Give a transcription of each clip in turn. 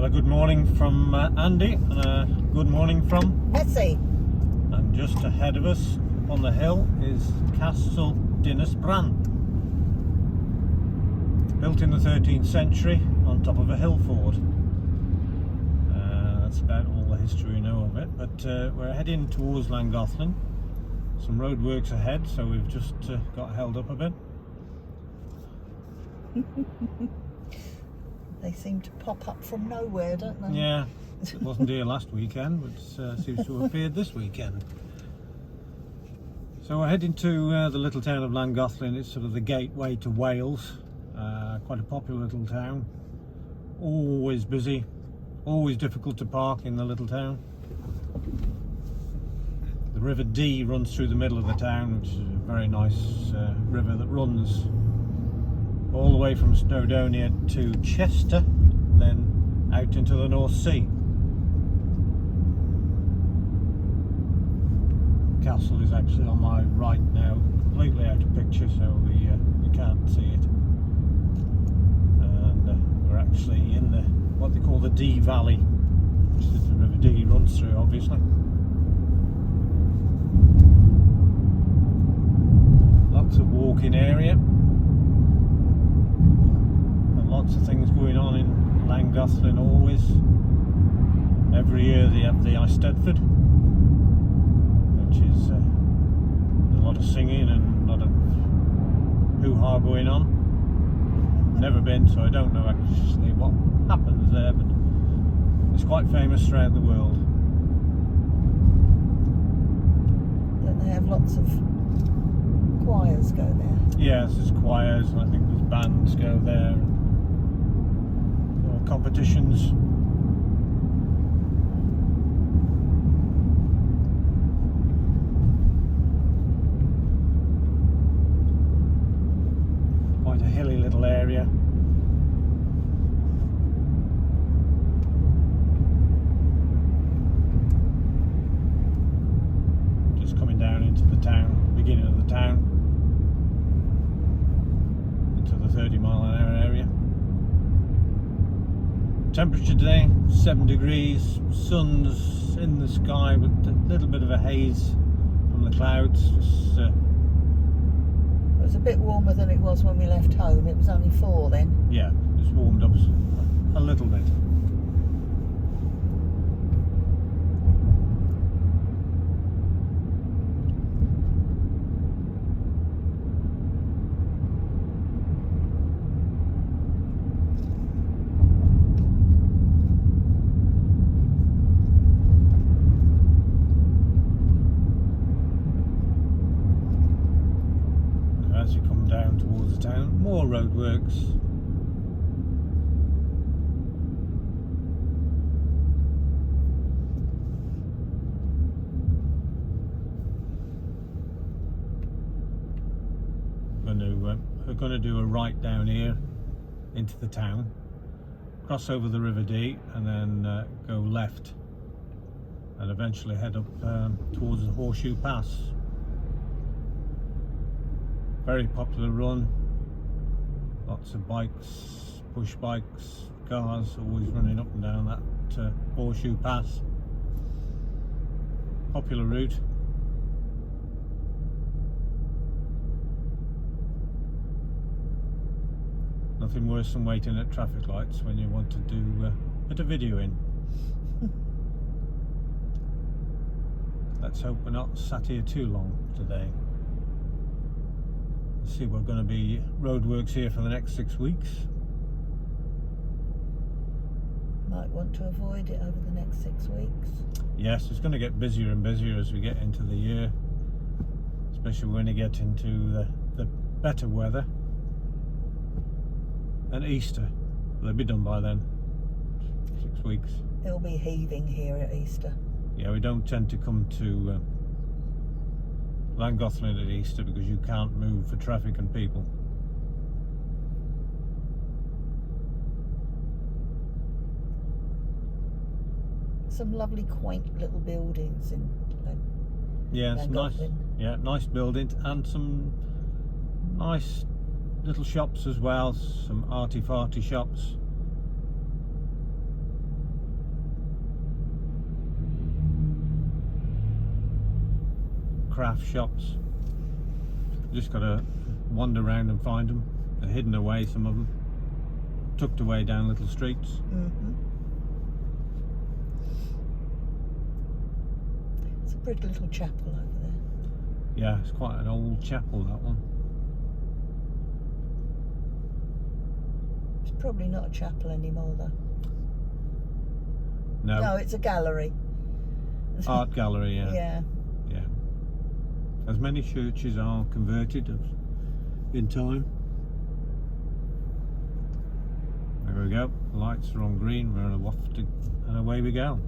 a good morning from Andy and a good morning from Bessie. And just ahead of us on the hill is Castle Dinesbran, built in the 13th century on top of a hill fort. That's about all the history we know of it, but we're heading towards Llangollen. Some roadworks ahead, so we've just got held up a bit. They seem to pop up from nowhere, don't they? Yeah, it wasn't here last weekend, but seems to have appeared this weekend. So we're heading to the little town of Llangollen. It's sort of the gateway to Wales. Quite a popular little town. Always busy, always difficult to park in the little town. The River Dee runs through the middle of the town, which is a very nice river that runs all the way from Snowdonia to Chester, and then out into the North Sea. The castle is actually on my right now, completely out of picture, so we can't see it. And we're actually in the what they call the Dee Valley, which is the River Dee runs through, obviously. Lots of walking area. Lots of things going on in Llangollen always. Every year they have the Eisteddfod, which is a lot of singing and a lot of hoo-ha going on. Never been, so I don't know actually what happens there, but it's quite famous throughout the world. Don't they have lots of choirs go there? Yes, there's choirs, and I think there's bands go there. Competitions. Quite a hilly little area. Just coming down into the town, beginning of the town, into the 30-mile-an-hour area. Temperature today 7 degrees, sun's in the sky with a little bit of a haze from the clouds. Just, It was a bit warmer than it was when we left home. It was only 4 then. yeah, it's warmed up a little bit. As you come down towards the town, more roadworks. We're going to do a right down here into the town, cross over the River Dee, and then go left, and eventually head up towards the Horseshoe Pass. Very popular run, lots of bikes, push bikes, cars always running up and down that Horseshoe Pass. Popular route. Nothing worse than waiting at traffic lights when you want to do a bit of videoing. Let's hope we're not sat here too long today. See, we're going to be roadworks here for the next 6 weeks. Might want to avoid it over the next 6 weeks. Yes, it's going to get busier and busier as we get into the year, especially when you get into the better weather. And Easter, they'll be done by then. 6 weeks. It'll be heaving here at Easter. Yeah, we don't tend to come to Llangollen at Easter because you can't move for traffic and people. Some lovely quaint little buildings in Yeah, it's nice. Llangollen. Yeah, nice buildings and some nice little shops as well. Some arty-farty shops. craft shops. Just got to wander around and find them. They're hidden away, some of them, tucked away down little streets. Mm-hmm. It's a pretty little chapel over there. Yeah, it's quite an old chapel, that one. It's probably not a chapel anymore, though. No, it's a gallery. art gallery, yeah. Yeah. Yeah. As many churches are converted in time. There we go. The lights are on green. We're on a waft and away we go.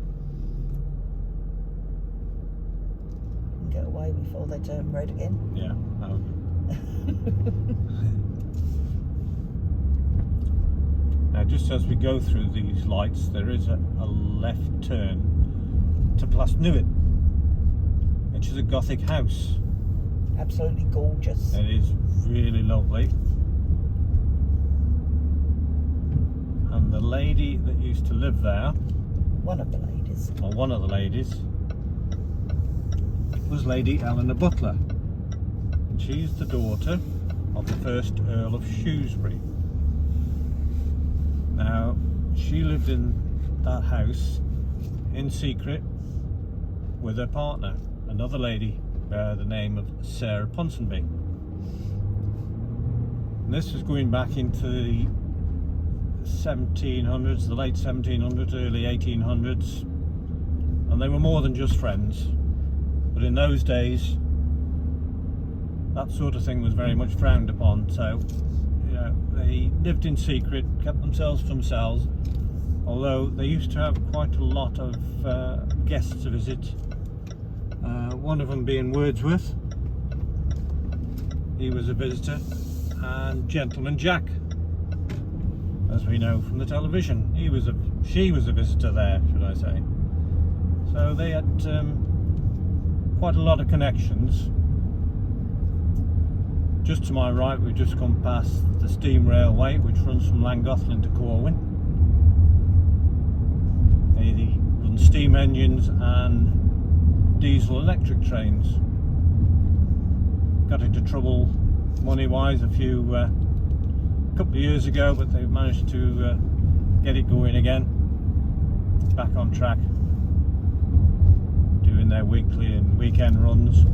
Get away before they turn red again. Yeah. Now, just as we go through these lights, there is a left turn to Newydd, which is a Gothic house. Absolutely gorgeous. It is really lovely. And the lady that used to live there, One of the ladies. or one of the ladies, was Lady Eleanor Butler. And she's the daughter of the first Earl of Shrewsbury. Now, she lived in that house in secret with her partner, another lady by the name of Sarah Ponsonby. And this was going back into the 1700s, the late 1700s, early 1800s, and they were more than just friends. But in those days, that sort of thing was very much frowned upon. So, you know, they lived in secret, kept themselves to themselves. Although they used to have quite a lot of guests to visit. One of them being Wordsworth. He was a visitor, and Gentleman Jack, as we know from the television. She was a visitor there, should I say. So they had quite a lot of connections. Just to my right, we've just come past the steam railway, which runs from Llangollen to Corwin. They run steam engines and diesel electric trains. Got into trouble money-wise a couple of years ago, but they've managed to get it going again, back on track, doing their weekly and weekend runs.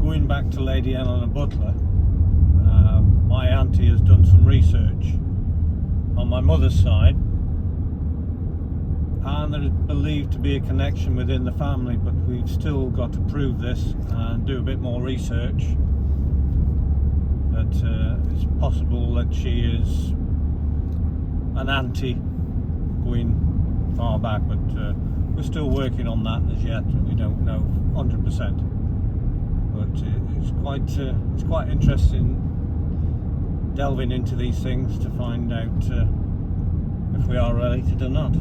Going back to Lady Eleanor Butler, my auntie has done some research on my mother's side, and there is believed to be a connection within the family, but we've still got to prove this and do a bit more research. That it's possible that she is an auntie going far back, but we're still working on that as yet. We don't know 100%, but it's quite interesting delving into these things to find out if we are related or not.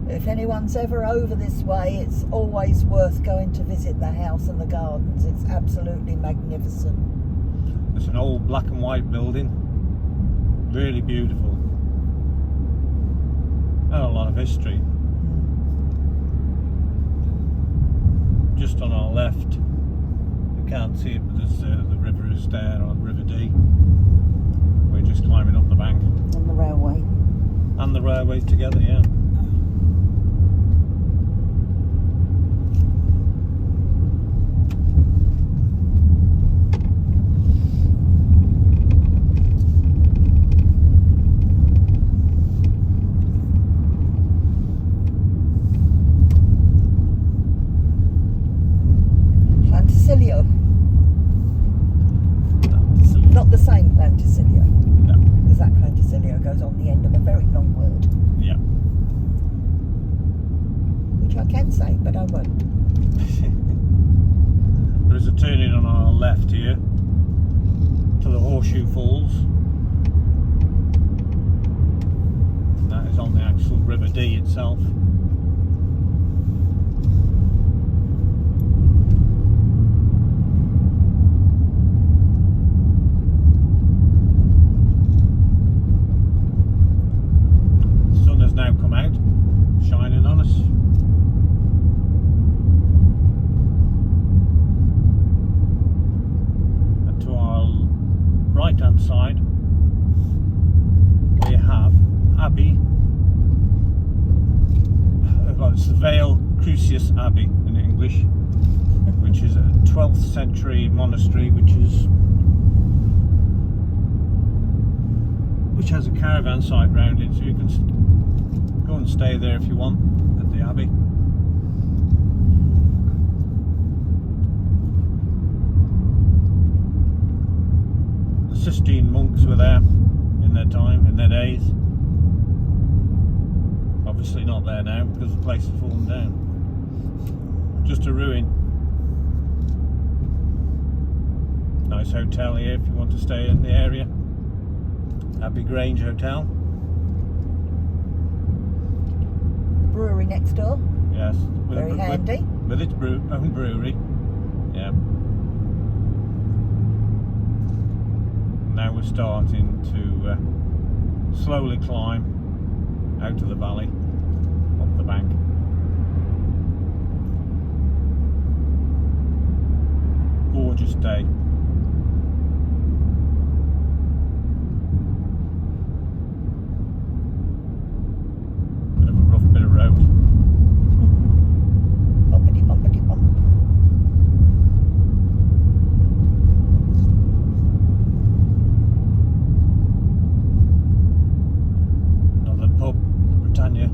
If anyone's ever over this way, it's always worth going to visit the house and the gardens. It's absolutely magnificent. It's an old black and white building, really beautiful, and a lot of history. Just on our left, you can't see it, but there's the river is there, on River Dee. We're just climbing up the bank. On the railway. And the railways together, yeah. Not the same Planticilio. No. Because that Planticilio goes on the end of a very long word. Yeah. Which I can say, but I won't. There is a turning on our left here to the Horseshoe Falls. That is on the actual River Dee itself. Crucius Abbey in English, which is a 12th century monastery which has a caravan site round it, so you can go and stay there if you want at the abbey. The Sistine monks were there in their time, in their days. Obviously not there now because the place has fallen down. Just a ruin. Nice hotel here if you want to stay in the area. Abbey Grange Hotel. Brewery next door. Yes. Very handy. With its own brewery. Yeah. Now we're starting to slowly climb out of the valley, up the bank. Gorgeous day. Bit of a rough bit of road. Bumpity bumpity bump. Another pub, Britannia.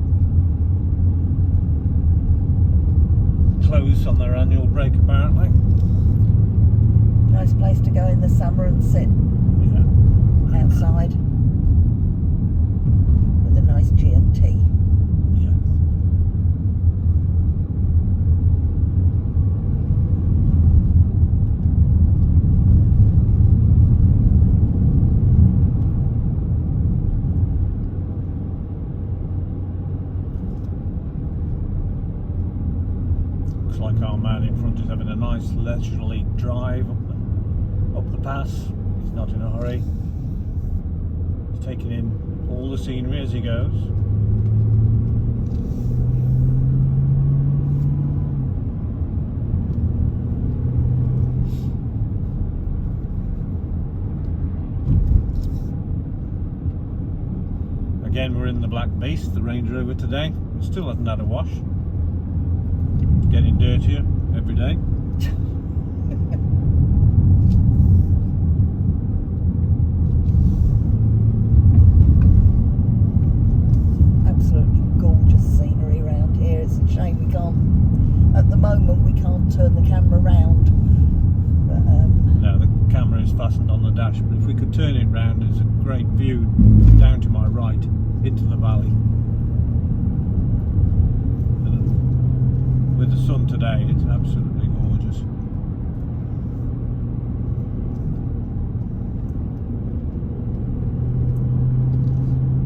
Closed on their annual break apparently. Nice place to go in the summer and sit Yeah. outside with a nice G&T. Yeah. Looks like our man in front is having a nice leisurely drive up the pass. He's not in a hurry. He's taking in all the scenery as he goes. Again, we're in the Black Beast, the Range Rover today. It still hasn't had a wash. Getting dirtier every day. Absolutely gorgeous scenery around here. It's a shame we can't, at the moment we can't turn the camera round. But, No, the camera is fastened on the dash, but if we could turn it round, there's a great view down to my right into the valley. And with the sun today, it's absolutely gorgeous.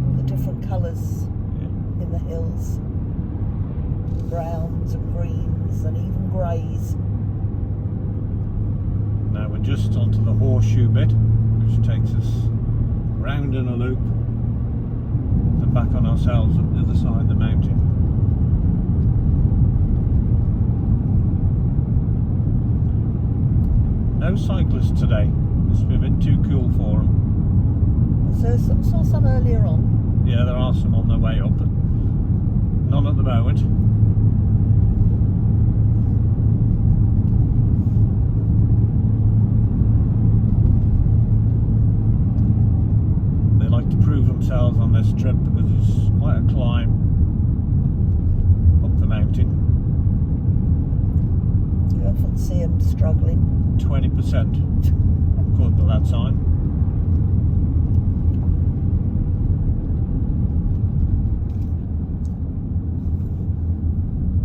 all the different colours Yeah. in the hills. Browns and greens and even greys. Now we're just onto the horseshoe bit, which takes us round in a loop and back on ourselves up the other side of the mountain. No cyclists today. It's a bit too cool for them. So saw some earlier on. Yeah, there are some on their way up, but none at the moment. They like to prove themselves on this trip because it's quite a climb up the mountain. You often see them struggling. 20% according to that sign.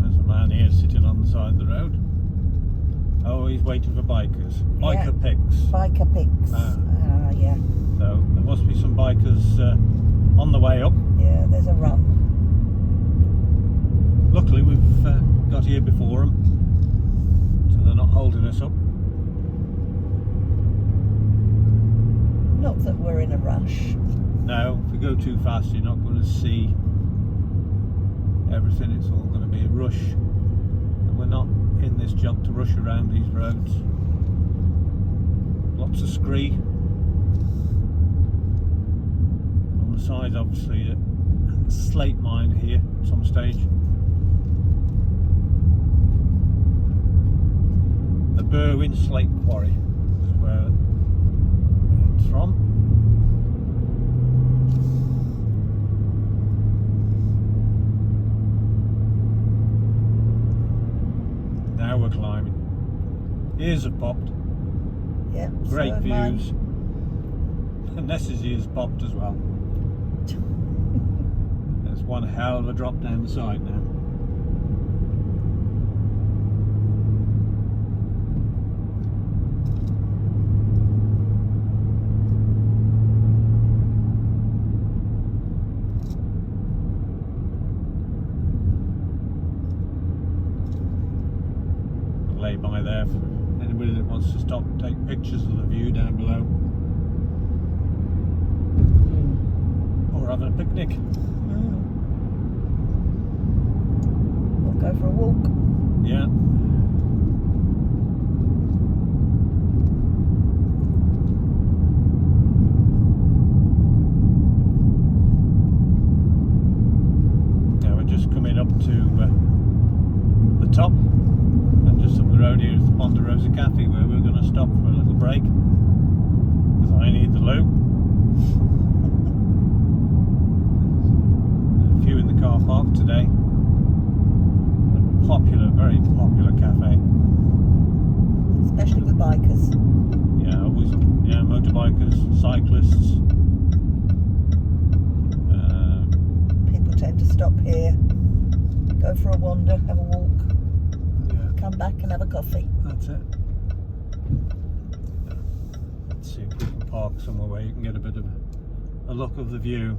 There's a man here sitting on the side of the road. Oh, he's waiting for bikers. Biker pics. Biker pics. Ah. Yeah. So there must be some bikers on the way up. Yeah, there's a run. Luckily we've got here before them, so they're not holding us up. Not that we're in a rush. No, if we go too fast you're not going to see everything. It's all going to be a rush, and we're not in this job to rush around these roads. Lots of scree on the side, obviously a slate mine here at some stage. Berwyn Slate Quarry is where it's from. Now we're climbing. Ears have popped. Yep. Great so have views. mine. And Ness's ears popped as well. There's one hell of a drop down the side now. Lay by there for anybody that wants to stop and take pictures of the view down below, or having a picnic. We'll go for a walk. Yeah. Now we're just coming up to the top. Just up the road here is the Ponderosa Cafe, where we're going to stop for a little break because I need the loo. There's a few in the car park today. A popular, very popular cafe. Especially with bikers. Yeah, always. Yeah, motorbikers, cyclists. People tend to stop here, go for a wander, have a walk, come back and have a coffee. That's it. Let's see if we can park somewhere where you can get a bit of a look of the view.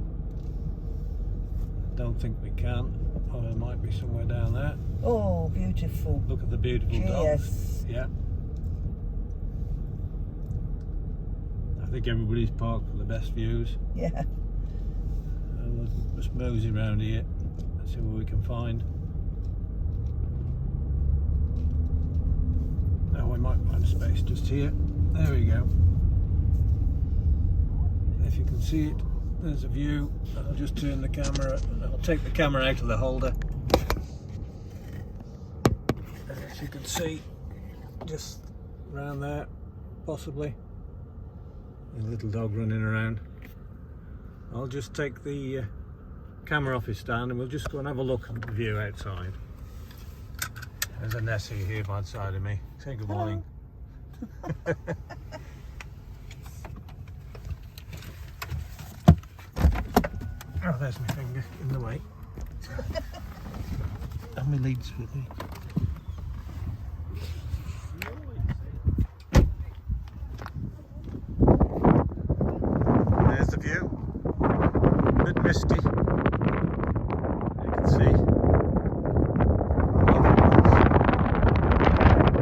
Don't think we can. Oh, there might be somewhere down there. Oh, beautiful. Look at the beautiful dogs. Yes. Yeah. I think everybody's parked for the best views. Yeah. We'll just mosey around here and see what we can find. Now we might find a space just here. There we go. If you can see it, there's a view. I'll just turn the camera. I'll take the camera out of the holder. As you can see, just around there, possibly. There's a little dog running around. I'll just take the camera off his stand and we'll just go and have a look at the view outside. There's a Nessie here by the side of me. Say good morning. Oh, there's my finger in the way. And my leads with me. There's the view. A bit misty. You can see.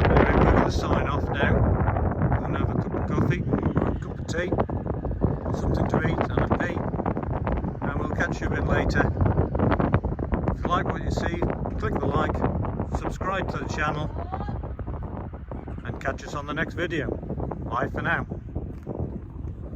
Anyway, we're going to sign off now. We're going to have a cup of coffee, or a cup of tea, something to eat and a pee. And we'll catch you a bit later. If you like what you see, click the like, subscribe to the channel, and catch us on the next video. Bye for now.